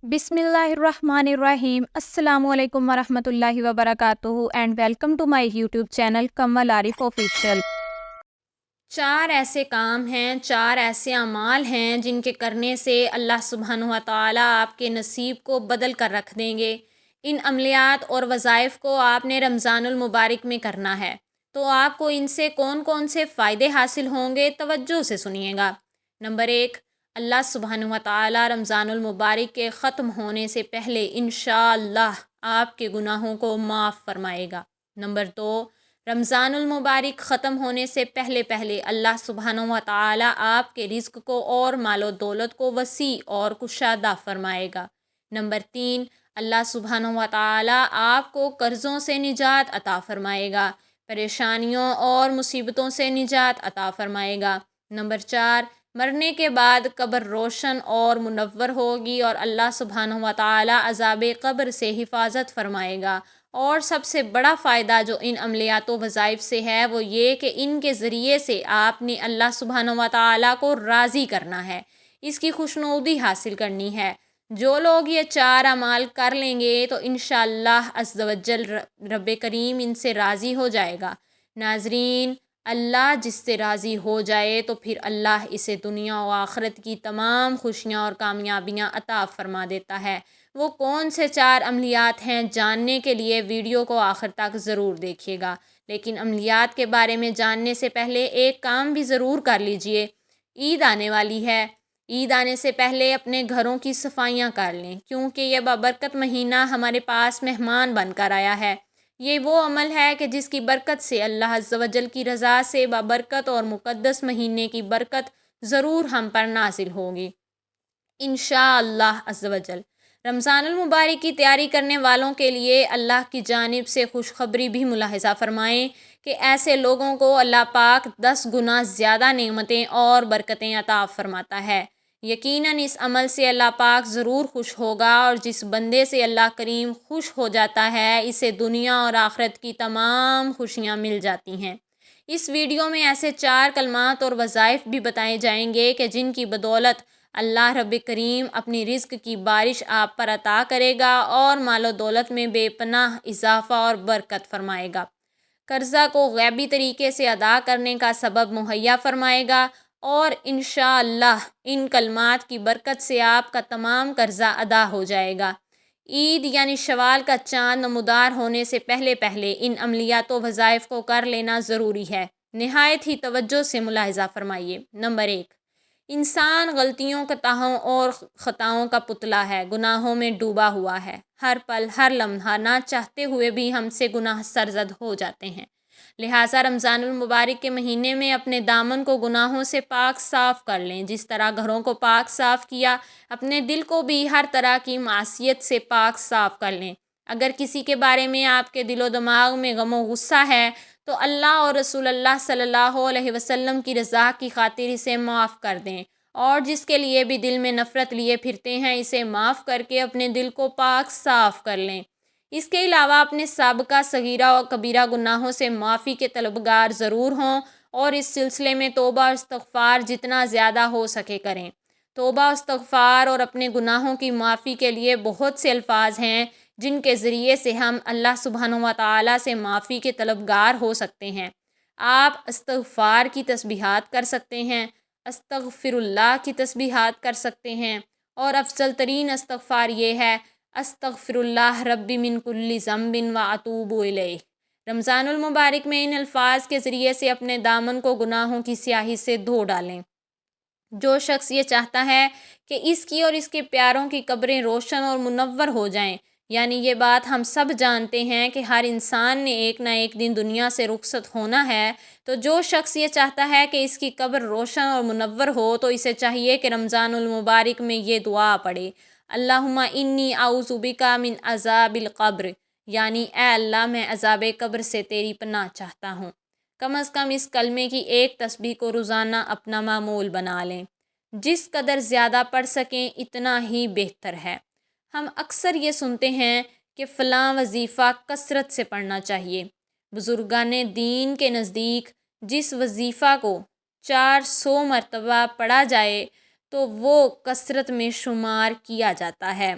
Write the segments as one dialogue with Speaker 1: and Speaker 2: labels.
Speaker 1: बिस्मिल्लाहिर्रहमानिर्रहीम। अस्सलामु अलैकुम वरहमतुल्लाहि वबरकातुहू and welcome to my YouTube channel Kamal Arif official.
Speaker 2: चार ऐसे काम हैं, चार ऐसे अमाल हैं जिनके करने से अल्लाह सुब्हानहू व तआला आपके नसीब को बदल कर रख देंगे। इन अमलियात और वज़ाइफ को आपने रमज़ानुल मुबारक में करना है। तो आपको इनसे कौन कौन से फ़ायदे हासिल होंगे, तवज्जो से सुनिएगा। नंबर एक, अल्लाह सुब्हानहू व तआला रमज़ानुल मुबारक के ख़त्म होने से पहले इंशाअल्लाह आपके गुनाहों को माफ़ फरमाएगा। नंबर दो, रमज़ानुल मुबारक ख़त्म होने से पहले पहले अल्लाह सुब्हानहू व तआला आपके रिज़्क़ को और मालो दौलत को वसी और कुशादा फरमाएगा। नंबर तीन, अल्लाह सुब्हानहू व तआला आपको कर्ज़ों से निजात अता फ़रमाएगा, परेशानियों और मुसीबतों से निजात अता फ़रमाएगा। नंबर चार, मरने के बाद कब्र रोशन और मुनव्वर होगी और अल्लाह सुब्हानहू व तआला अज़ाब क़ब्र से हिफाजत फ़रमाएगा। और सबसे बड़ा फ़ायदा जो इन अमलियात व वज़ाइफ से है वो ये कि इनके ज़रिए से आपने अल्लाह सुब्हानहू व तआला को राज़ी करना है, इसकी खुशनुदी हासिल करनी है। जो लोग ये चार अमाल कर लेंगे तो इंशाअल्लाह अज़्ज़ व जल रब्बे करीम इनसे राज़ी हो जाएगा। नाज़रीन, अल्लाह जिससे राज़ी हो जाए तो फिर अल्लाह इसे दुनिया व आखिरत की तमाम खुशियाँ और कामयाबियाँ अता फ़रमा देता है। वो कौन से चार अमलियात हैं, जानने के लिए वीडियो को आखिर तक ज़रूर देखिएगा। लेकिन अमलियात के बारे में जानने से पहले एक काम भी ज़रूर कर लीजिए। ईद आने वाली है। ईद आने से पहले अपने घरों की सफाइयाँ कर लें, क्योंकि यह बाबरकत महीना हमारे पास मेहमान बनकर आया है। ये वो अमल है कि जिसकी बरकत से अल्लाह अज़्ज़ व जल की रज़ा से बाबरकत और मुक़द्दस महीने की बरकत ज़रूर हम पर नाज़िल होगी इंशाअल्लाह अज़्ज़ व जल। रमज़ानुल मुबारक की तैयारी करने वालों के लिए अल्लाह की जानिब से खुशखबरी भी मुलाहिज़ा फ़रमाएँ कि ऐसे लोगों को अल्लाह पाक 10 गुना ज़्यादा नेमतें और बरकतें अता फ़रमाता है। यकीनन इस अमल से अल्लाह पाक ज़रूर खुश होगा और जिस बंदे से अल्लाह करीम खुश हो जाता है इसे दुनिया और आखिरत की तमाम खुशियाँ मिल जाती हैं। इस वीडियो में ऐसे चार कलमात और वज़ाइफ भी बताए जाएंगे कि जिनकी बदौलत अल्लाह रब्बे करीम अपनी रिज़्क़ की बारिश आप पर अता करेगा और मालो दौलत में बेपनाह इजाफ़ा और बरकत फ़रमाएगा। कर्ज़ा को गैबी तरीके से अदा करने का सबब मुहैया फ़रमाएगा और इंशाअल्लाह इन कलमात की बरकत से आपका तमाम कर्ज़ा अदा हो जाएगा। ईद यानी शवाल का चाँद नमूदार होने से पहले पहले इन अमलियात व वज़ाइफ को कर लेना ज़रूरी है। नहायत ही तवज्जो से मुलाहिज़ा फ़रमाइए। नंबर एक, इंसान गलतियों खताओं और ख़ताओं का पुतला है, गुनाहों में डूबा हुआ है। हर पल हर लम्हा ना चाहते हुए भी हमसे गुनाह सरज़द हो जाते हैं। लिहाजा रमज़ानुल मुबारक के महीने में अपने दामन को गुनाहों से पाक साफ़ कर लें। जिस तरह घरों को पाक साफ़ किया, अपने दिल को भी हर तरह की मासियत से पाक साफ़ कर लें। अगर किसी के बारे में आपके दिलो दिमाग में गम व गुस्सा है तो अल्लाह और रसूलुल्लाह सल्लल्लाहु अलैहि वसल्लम की रज़ा की खातिर इसे माफ़ कर दें, और जिसके लिए भी दिल में नफ़रत लिए फिरते हैं इसे माफ़ करके अपने दिल को पाक साफ़ कर लें। इसके अलावा अपने साबिक़ा सगीरा और कबीरा गुनाहों से माफ़ी के तलबगार ज़रूर हों और इस सिलसिले में तौबा और इस्तिग़फ़ार जितना ज़्यादा हो सके करें। तौबा, इस्तिग़फ़ार और अपने गुनाहों की माफ़ी के लिए बहुत से अल्फाज हैं जिनके ज़रिए से हम अल्लाह सुब्हानहू व तआला से माफ़ी के तलबगार हो सकते हैं। आप इस्तिग़फ़ार की तस्बीहात कर सकते हैं, अस्तग़फ़िरुल्लाह की तस्बीहात कर सकते हैं, और अफ़ज़ल तरीन इस्तिग़फ़ार ये है अस्तग़फ़िरुल्लाह रब्बी मिन कुल्लि ज़ंबिन व अतूबु इलैह। रमज़ानुल मुबारक में इन अल्फाज के ज़रिए से अपने दामन को गुनाहों की स्याही से धो डालें। जो शख्स ये चाहता है कि इसकी और इसके प्यारों की कब्रें रोशन और मुनव्वर हो जाएं, यानी ये बात हम सब जानते हैं कि हर इंसान ने एक ना एक दिन दुनिया से रुखसत होना है, तो जो शख्स ये चाहता है कि इसकी कब्र रोशन और मुनव्वर हो तो इसे चाहिए कि रमज़ानुल मुबारक में ये दुआ पढ़े, अल्लाहुम्मा इन्नी आऊज़ु बिका मिन अज़ाबिल क़ब्र, यानी ए अल्लाह मैं अज़ाब कब्र से तेरी पनाह चाहता हूँ। कम अज़ कम इस कलमे की एक तस्बीह को रोज़ाना अपना मामूल बना लें। जिस कदर ज़्यादा पढ़ सकें इतना ही बेहतर है। हम अक्सर ये सुनते हैं कि फ़लाँ वजीफ़ा कसरत से पढ़ना चाहिए। बुज़ुर्गाने दीन के नज़दीक जिस वजीफ़ा को 400 मरतबा पढ़ा जाए तो वो कसरत में शुमार किया जाता है।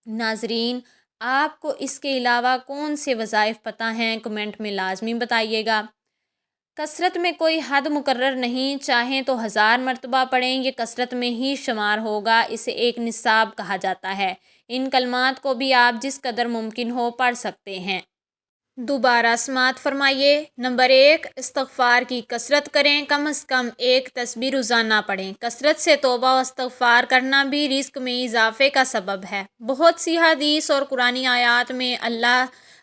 Speaker 2: ناظرین، آپ کو اس کے علاوہ کون سے وظائف پتہ ہیں؟ کمنٹ میں لازمی بتائیے گا۔ کثرت میں کوئی حد مقرر نہیں، چاہیں تو 1000 مرتبہ پڑھیں، یہ کثرت میں ہی شمار ہوگا، اسے ایک نصاب کہا جاتا ہے۔ ان کلمات کو بھی آپ جس قدر ممکن ہو پڑھ سکتے ہیں۔ دوبارہ سماعت فرمائیے۔ نمبر 1، استغفار کی کثرت کریں، کم از کم ایک تسبیح روزانہ پڑھیں۔ کثرت سے توبہ و استغفار کرنا بھی رزق میں اضافے کا سبب ہے۔ بہت سی حدیث اور قرآنی آیات میں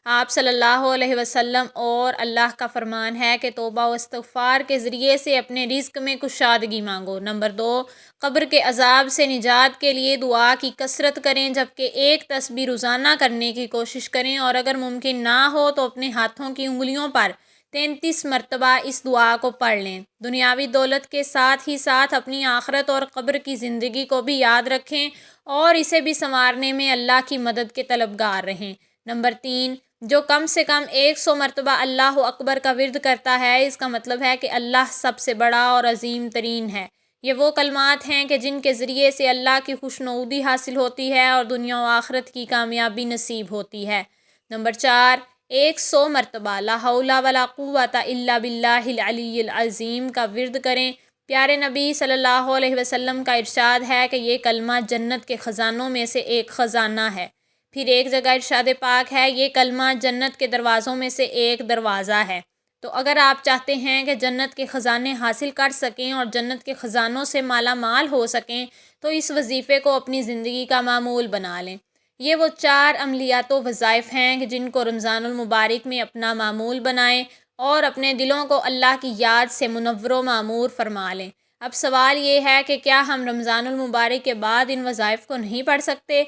Speaker 2: آپ صلی اللہ علیہ وسلم اور اللہ کا فرمان ہے کہ توبہ و استغفار کے ذریعے سے اپنے رزق میں کشادگی مانگو۔ نمبر 2، قبر کے عذاب سے نجات کے لیے دعا کی کثرت کریں، جبکہ ایک تسبیح روزانہ کرنے کی کوشش کریں، اور اگر ممکن نہ ہو تو اپنے ہاتھوں کی انگلیوں پر 33 مرتبہ اس دعا کو پڑھ لیں۔ دنیاوی دولت کے ساتھ ہی ساتھ اپنی آخرت اور قبر کی زندگی کو بھی یاد رکھیں اور اسے بھی سنوارنے میں اللہ کی مدد کے طلبگار رہیں۔ نمبر 3، جو کم سے کم 100 مرتبہ اللہ اکبر کا ورد کرتا ہے، اس کا مطلب ہے کہ اللہ سب سے بڑا اور عظیم ترین ہے۔ یہ وہ کلمات ہیں کہ جن کے ذریعے سے اللہ کی خوشنودی حاصل ہوتی ہے اور دنیا و آخرت کی کامیابی نصیب ہوتی ہے۔ نمبر 4، 100 مرتبہ لا حول ولا قوۃ الا باللہ العلی العظیم کا ورد کریں۔ پیارے نبی صلی اللہ علیہ وسلم کا ارشاد ہے کہ یہ کلمہ جنت کے خزانوں میں سے ایک خزانہ ہے۔ پھر ایک جگہ ارشاد پاک ہے، یہ کلمہ جنت کے دروازوں میں سے ایک دروازہ ہے۔ تو اگر آپ چاہتے ہیں کہ جنت کے خزانے حاصل کر سکیں اور جنت کے خزانوں سے مالا مال ہو سکیں، تو اس وظیفے کو اپنی زندگی کا معمول بنا لیں۔ یہ وہ 4 عملیات و وظائف ہیں کہ جن کو رمضان المبارک میں اپنا معمول بنائیں اور اپنے دلوں کو اللہ کی یاد سے منور و معمور فرما لیں۔ اب سوال یہ ہے کہ کیا ہم رمضان المبارک کے بعد ان وظائف کو نہیں پڑھ سکتے؟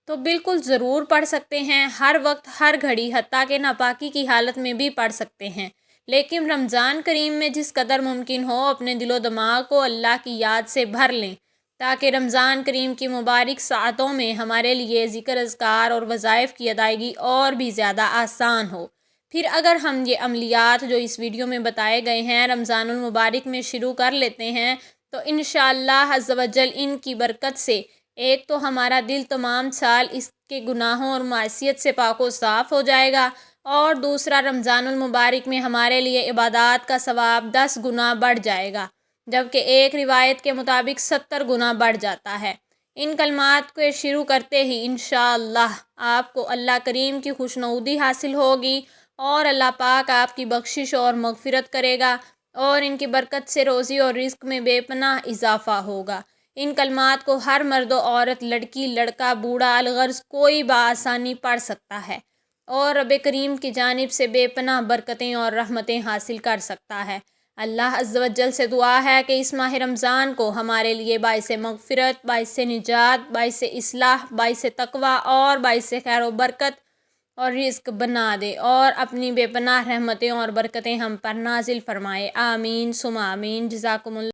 Speaker 2: تو بالکل ضرور پڑھ سکتے ہیں، ہر وقت ہر گھڑی، حتیٰ کہ ناپاکی کی حالت میں بھی پڑھ سکتے ہیں، لیکن رمضان کریم میں جس قدر ممکن ہو اپنے دل و دماغ کو اللہ کی یاد سے بھر لیں، تاکہ رمضان کریم کی مبارک ساعتوں میں ہمارے لیے ذکر اذکار اور وظائف کی ادائیگی اور بھی زیادہ آسان ہو۔ پھر اگر ہم یہ عملیات جو اس ویڈیو میں بتائے گئے ہیں رمضان المبارک میں شروع کر لیتے ہیں، تو انشاءاللہ عز و جل ان کی برکت سے ایک تو ہمارا دل تمام سال اس کے گناہوں اور معصیت سے پاک و صاف ہو جائے گا، اور دوسرا رمضان المبارک میں ہمارے لیے عبادات کا ثواب 10 گنا بڑھ جائے گا، جبکہ ایک روایت کے مطابق 70 گنا بڑھ جاتا ہے۔ ان کلمات کو شروع کرتے ہی انشاءاللہ آپ کو اللہ کریم کی خوشنودی حاصل ہوگی اور اللہ پاک آپ کی بخشش اور مغفرت کرے گا، اور ان کی برکت سے روزی اور رزق میں بے پناہ اضافہ ہوگا۔ ان کلمات کو ہر مرد و عورت، لڑکی لڑکا، بوڑھا الغرض کوئی بآسانی پڑھ سکتا ہے اور رب کریم کی جانب سے بے پناہ برکتیں اور رحمتیں حاصل کر سکتا ہے۔ اللہ عز و جل سے دعا ہے کہ اس ماہ رمضان کو ہمارے لیے باعث مغفرت، باعث نجات، باعث اصلاح، باعث تقویٰ اور باعث خیر و برکت اور رزق بنا دے، اور اپنی بے پناہ رحمتیں اور برکتیں ہم پر نازل فرمائے۔ آمین ثم آمین۔ جزاکم اللہ۔